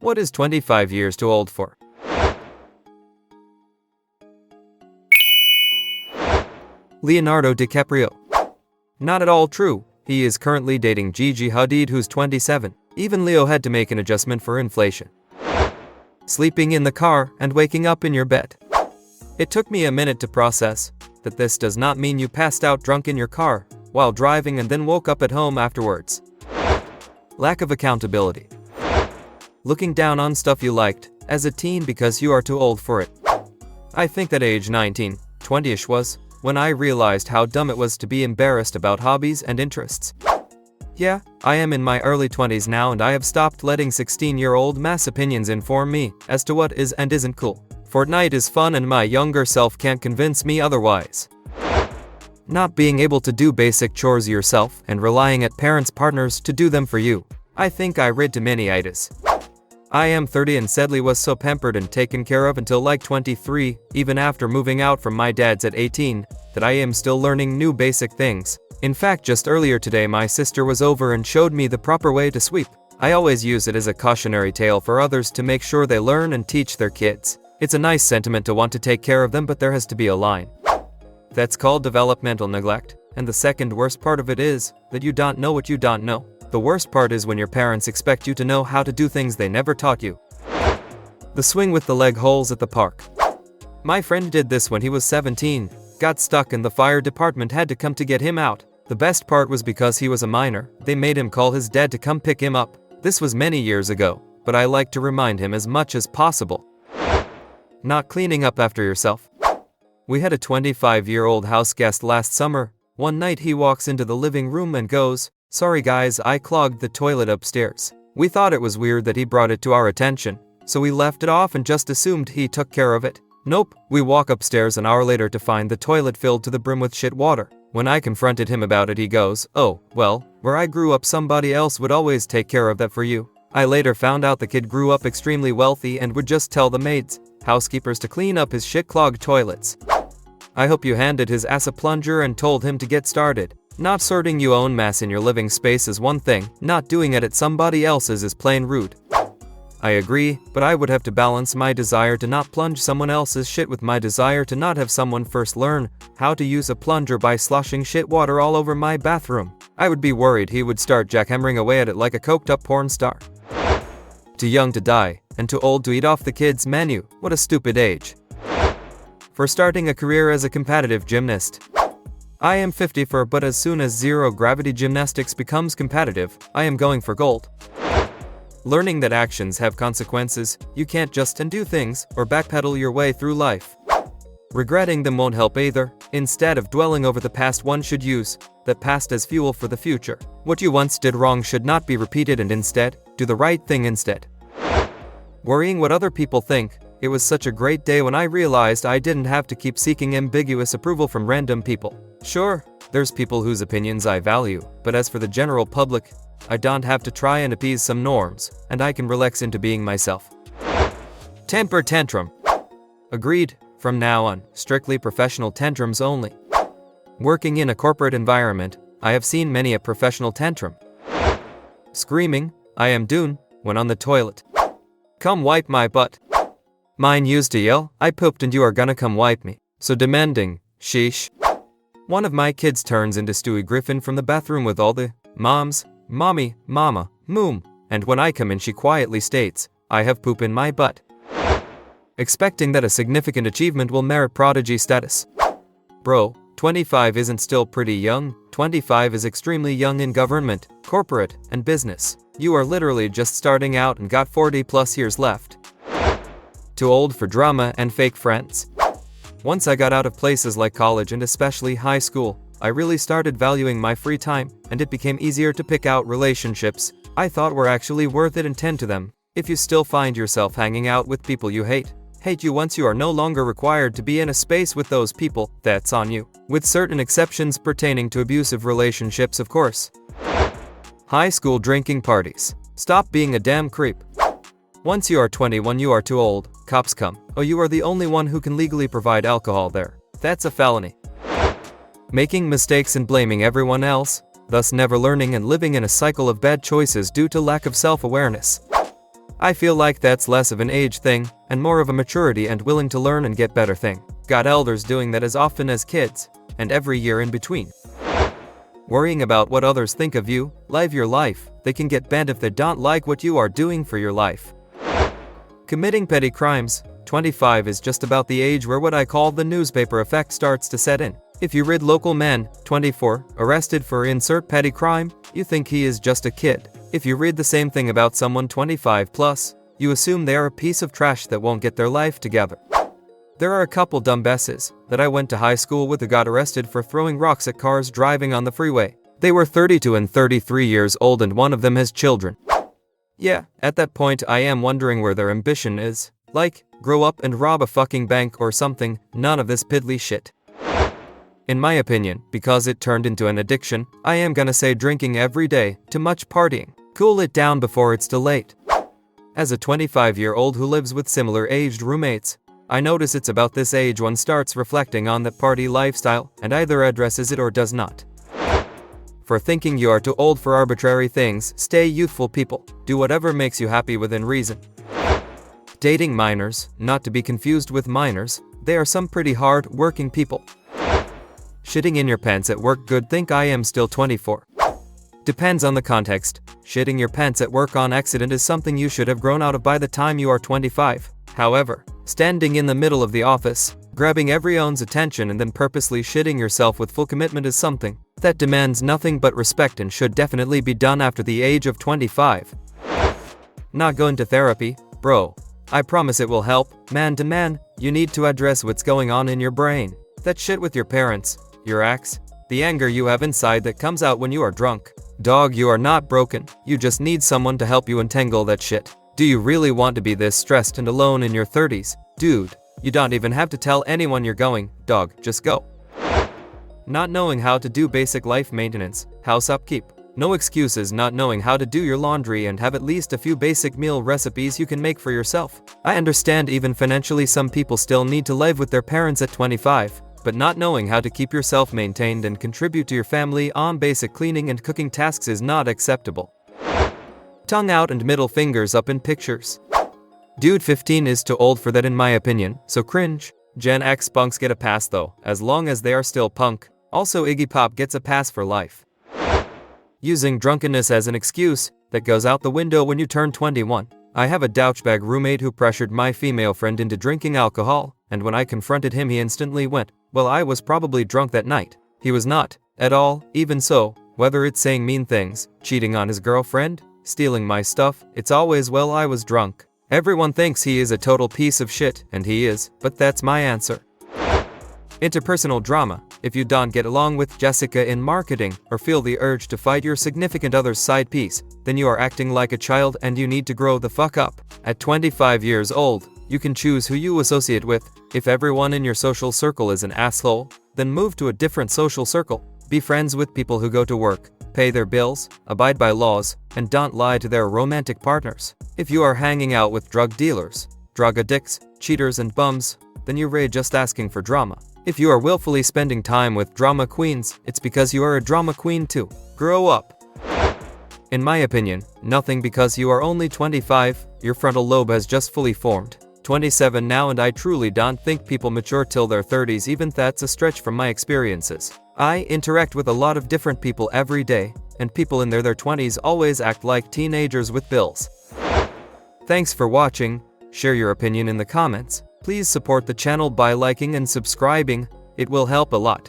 What is 25 years too old for? Leonardo DiCaprio. Not at all true. He is currently dating Gigi Hadid, who's 27. Even Leo had to make an adjustment for inflation. Sleeping in the car and waking up in your bed. It took me a minute to process that this does not mean you passed out drunk in your car while driving and then woke up at home afterwards. Lack of accountability. Looking down on stuff you liked as a teen because you are too old for it. I think that age 19, 20ish was when I realized how dumb it was to be embarrassed about hobbies and interests. Yeah, I am in my early 20s now, and I have stopped letting 16-year-old mass opinions inform me as to what is and isn't cool. Fortnite is fun and my younger self can't convince me otherwise. Not being able to do basic chores yourself and relying at parents' partners to do them for you. I think I read to many-itis. I am 30 and sadly was so pampered and taken care of until like 23, even after moving out from my dad's at 18, that I am still learning new basic things. In fact, just earlier today my sister was over and showed me the proper way to sweep. I always use it as a cautionary tale for others to make sure they learn and teach their kids. It's a nice sentiment to want to take care of them, but there has to be a line. That's called developmental neglect, and the second worst part of it is that you don't know what you don't know. The worst part is when your parents expect you to know how to do things they never taught you. The swing with the leg holes at the park. My friend did this when he was 17, got stuck and the fire department had to come to get him out. The best part was because he was a minor, they made him call his dad to come pick him up. This was many years ago, but I like to remind him as much as possible. Not cleaning up after yourself. We had a 25-year-old house guest last summer. One night he walks into the living room and goes, "Sorry guys, I clogged the toilet upstairs." We thought it was weird that he brought it to our attention, so we left it off and just assumed he took care of it. Nope, we walk upstairs an hour later to find the toilet filled to the brim with shit water. When I confronted him about it, he goes, "Oh, well, where I grew up somebody else would always take care of that for you." I later found out the kid grew up extremely wealthy and would just tell the maids, housekeepers to clean up his shit-clogged toilets. I hope you handed his ass a plunger and told him to get started. Not sorting your own mess in your living space is one thing, not doing it at somebody else's is plain rude. I agree, but I would have to balance my desire to not plunge someone else's shit with my desire to not have someone first learn how to use a plunger by sloshing shit water all over my bathroom. I would be worried he would start jackhammering away at it like a coked-up porn star. Too young to die, and too old to eat off the kids' menu. What a stupid age. For starting a career as a competitive gymnast. I am 54, but as soon as zero-gravity gymnastics becomes competitive, I am going for gold. Learning that actions have consequences, you can't just undo things or backpedal your way through life. Regretting them won't help either. Instead of dwelling over the past, one should use that past as fuel for the future. What you once did wrong should not be repeated, and instead, do the right thing instead. Worrying what other people think. It was such a great day when I realized I didn't have to keep seeking ambiguous approval from random people. Sure, there's people whose opinions I value, but as for the general public, I don't have to try and appease some norms, and I can relax into being myself. Temper tantrum. Agreed, from now on, strictly professional tantrums only. Working in a corporate environment, I have seen many a professional tantrum. Screaming, "I am done," when on the toilet. "Come wipe my butt." Mine used to yell, "I pooped and you are gonna come wipe me." So demanding, sheesh. One of my kids turns into Stewie Griffin from the bathroom with all the moms, mommy, mama, moom, and when I come in she quietly states, "I have poop in my butt." Expecting that a significant achievement will merit prodigy status. Bro, 25 isn't still pretty young. 25 is extremely young in government, corporate, and business. You are literally just starting out and got 40 plus years left. Too old for drama and fake friends. Once I got out of places like college and especially high school, I really started valuing my free time, and it became easier to pick out relationships I thought were actually worth it and tend to them. If you still find yourself hanging out with people you hate you once, you are no longer required to be in a space with those people. That's on you. With certain exceptions pertaining to abusive relationships, of course. High school drinking parties. Stop being a damn creep. Once you are 21, you are too old. Cops come. Oh, you are the only one who can legally provide alcohol there. That's a felony. Making mistakes and blaming everyone else, thus never learning and living in a cycle of bad choices due to lack of self-awareness. I feel like that's less of an age thing, and more of a maturity and willing to learn and get better thing. Got elders doing that as often as kids, and every year in between. Worrying about what others think of you, live your life. They can get banned if they don't like what you are doing for your life. Committing petty crimes. 25 is just about the age where what I call the newspaper effect starts to set in. If you read local man, 24, arrested for insert petty crime, you think he is just a kid. If you read the same thing about someone 25 plus, you assume they are a piece of trash that won't get their life together. There are a couple dumbasses that I went to high school with who got arrested for throwing rocks at cars driving on the freeway. They were 32 and 33 years old and one of them has children. Yeah, at that point I am wondering where their ambition is. Like, grow up and rob a fucking bank or something, none of this piddly shit. In my opinion, because it turned into an addiction, I am gonna say drinking every day, too much partying. Cool it down before it's too late. As a 25-year-old who lives with similar aged roommates, I notice it's about this age one starts reflecting on that party lifestyle and either addresses it or does not. For thinking you are too old for arbitrary things, stay youthful people. Do whatever makes you happy within reason. Dating minors, not to be confused with minors, they are some pretty hard working people. Shitting in your pants at work. Good think I am still 24. Depends on the context. Shitting your pants at work on accident is something you should have grown out of by the time you are 25. However, standing in the middle of the office, grabbing everyone's attention and then purposely shitting yourself with full commitment is something that demands nothing but respect and should definitely be done after the age of 25. Not going to therapy, bro. I promise it will help. Man to man, you need to address what's going on in your brain. That shit with your parents, your ex, the anger you have inside that comes out when you are drunk. Dog, you are not broken. You just need someone to help you untangle that shit. Do you really want to be this stressed and alone in your 30s? Dude, you don't even have to tell anyone you're going. Dog, just go. Not knowing how to do basic life maintenance, house upkeep. No excuses not knowing how to do your laundry and have at least a few basic meal recipes you can make for yourself. I understand even financially some people still need to live with their parents at 25, but not knowing how to keep yourself maintained and contribute to your family on basic cleaning and cooking tasks is not acceptable. Tongue out and middle fingers up in pictures. Dude, 15 is too old for that in my opinion, so cringe. Gen X punks get a pass though, as long as they are still punk. Also Iggy Pop gets a pass for life. Using drunkenness as an excuse, that goes out the window when you turn 21. I have a douchebag roommate who pressured my female friend into drinking alcohol, and when I confronted him he instantly went, "Well, I was probably drunk that night." He was not, at all. Even so, whether it's saying mean things, cheating on his girlfriend, stealing my stuff, it's always, "Well, I was drunk." Everyone thinks he is a total piece of shit, and he is, but that's my answer. Interpersonal drama. If you don't get along with Jessica in marketing or feel the urge to fight your significant other's side piece, then you are acting like a child and you need to grow the fuck up. At 25 years old, you can choose who you associate with. If everyone in your social circle is an asshole, then move to a different social circle. Be friends with people who go to work, pay their bills, abide by laws, and don't lie to their romantic partners. If you are hanging out with drug dealers, drug addicts, cheaters and bums, then you're just asking for drama. If you are willfully spending time with drama queens, it's because you are a drama queen too. Grow up. In my opinion, nothing because you are only 25, your frontal lobe has just fully formed. 27 now and I truly don't think people mature till their 30s, even that's a stretch from my experiences. I interact with a lot of different people every day, and people in their 20s always act like teenagers with bills. Thanks for watching. Share your opinion in the comments. Please support the channel by liking and subscribing. It will help a lot.